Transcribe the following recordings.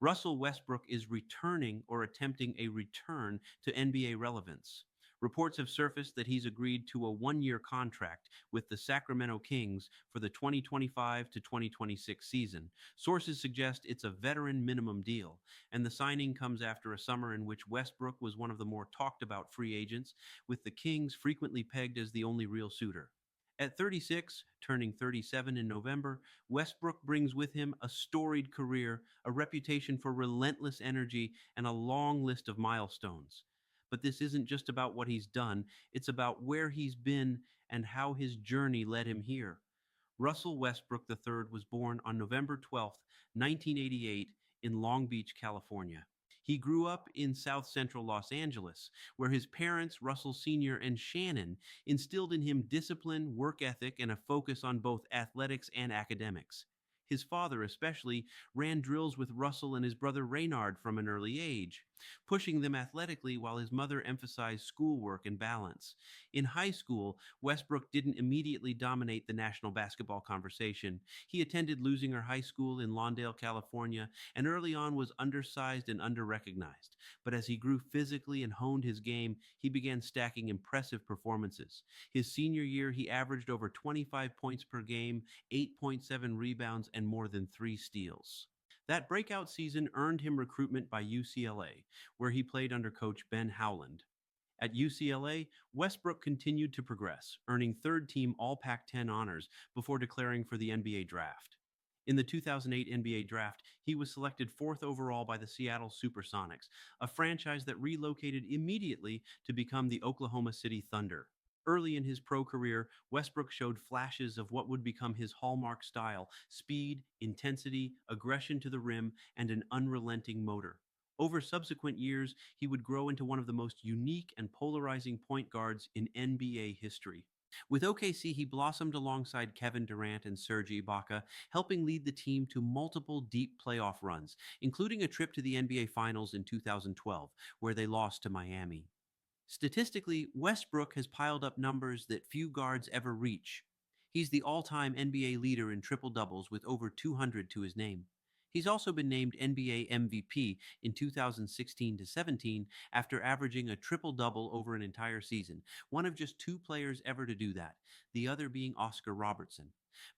Russell Westbrook is returning or attempting a return to NBA relevance. Reports have surfaced that he's agreed to a 1 year contract with the Sacramento Kings for the 2025 to 2026 season. Sources suggest it's a veteran minimum deal, and the signing comes after a summer in which Westbrook was one of the more talked about free agents, with the Kings frequently pegged as the only real suitor. At 36, turning 37 in November, Westbrook brings with him a storied career, a reputation for relentless energy, and a long list of milestones. But this isn't just about what he's done, it's about where he's been and how his journey led him here. Russell Westbrook III was born on November 12th, 1988, in Long Beach, California. He grew up in South Central Los Angeles, where his parents, Russell Sr. and Shannon, instilled in him discipline, work ethic, and a focus on both athletics and academics. His father, especially, ran drills with Russell and his brother Reynard from an early age, pushing them athletically while his mother emphasized schoolwork and balance. In high school, Westbrook didn't immediately dominate the national basketball conversation. He attended Lusinger High School in Lawndale, California, and early on was undersized and underrecognized. But as he grew physically and honed his game, he began stacking impressive performances. His senior year, he averaged over 25 points per game, 8.7 rebounds, and more than 3 steals. That breakout season earned him recruitment by UCLA, where he played under coach Ben Howland. At UCLA, Westbrook continued to progress, earning third team All Pac 10 honors before declaring for the NBA draft. In the 2008 NBA draft, he was selected fourth overall by the Seattle Supersonics, a franchise that relocated immediately to become the Oklahoma City Thunder. Early in his pro career, Westbrook showed flashes of what would become his hallmark style: speed, intensity, aggression to the rim, and an unrelenting motor. Over subsequent years, he would grow into one of the most unique and polarizing point guards in NBA history. With OKC, he blossomed alongside Kevin Durant and Serge Ibaka, helping lead the team to multiple deep playoff runs, including a trip to the NBA Finals in 2012, where they lost to Miami. Statistically, Westbrook has piled up numbers that few guards ever reach. He's the all time NBA leader in triple doubles with over 200 to his name. He's also been named NBA MVP in 2016 to 17 after averaging a triple double over an entire season, one of just two players ever to do that, the other being Oscar Robertson.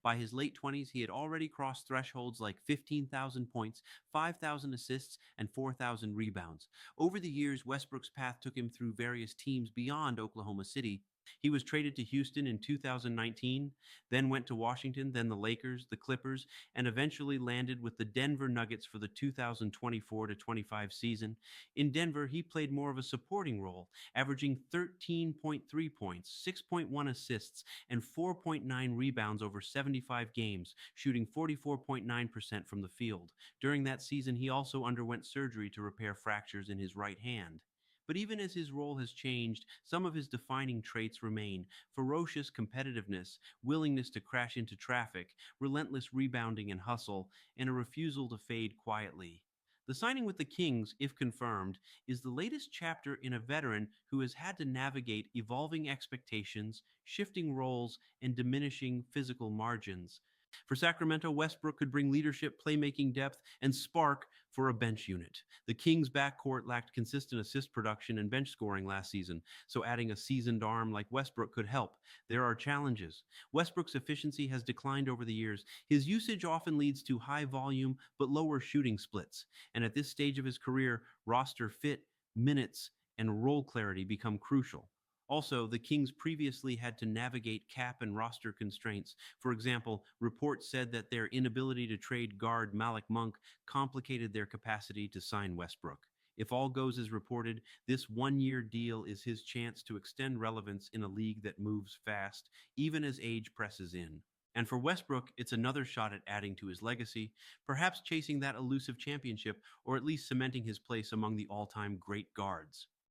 By his late 20s, he had already crossed thresholds like 15,000 points, 5,000 assists, and 4,000 rebounds. Over the years, Westbrook's path took him through various teams beyond Oklahoma City. He was traded to Houston in 2019, then went to Washington, then the Lakers, the Clippers, and eventually landed with the Denver Nuggets for the 2024 to 25 season. In Denver, he played more of a supporting role, averaging 13.3 points, 6.1 assists, and 4.9 rebounds over 75 games, shooting 44.9% from the field. During that season, he also underwent surgery to repair fractures in his right hand. But even as his role has changed, some of his defining traits remain: ferocious competitiveness, willingness to crash into traffic, relentless rebounding and hustle, and a refusal to fade quietly. The signing with the Kings, if confirmed, is the latest chapter in a veteran who has had to navigate evolving expectations, shifting roles, and diminishing physical margins. For Sacramento, Westbrook could bring leadership, playmaking depth, and spark for a bench unit. The Kings' backcourt lacked consistent assist production and bench scoring last season, so adding a seasoned arm like Westbrook could help. There are challenges. Westbrook's efficiency has declined over the years. His usage often leads to high volume but lower shooting splits. And at this stage of his career, roster fit, minutes, and role clarity become crucial. Also, the Kings previously had to navigate cap and roster constraints. For example, reports said that their inability to trade guard Malik Monk complicated their capacity to sign Westbrook. If all goes as reported, this 1 year deal is his chance to extend relevance in a league that moves fast, even as age presses in. And for Westbrook, it's another shot at adding to his legacy, perhaps chasing that elusive championship, or at least cementing his place among the all time great guards.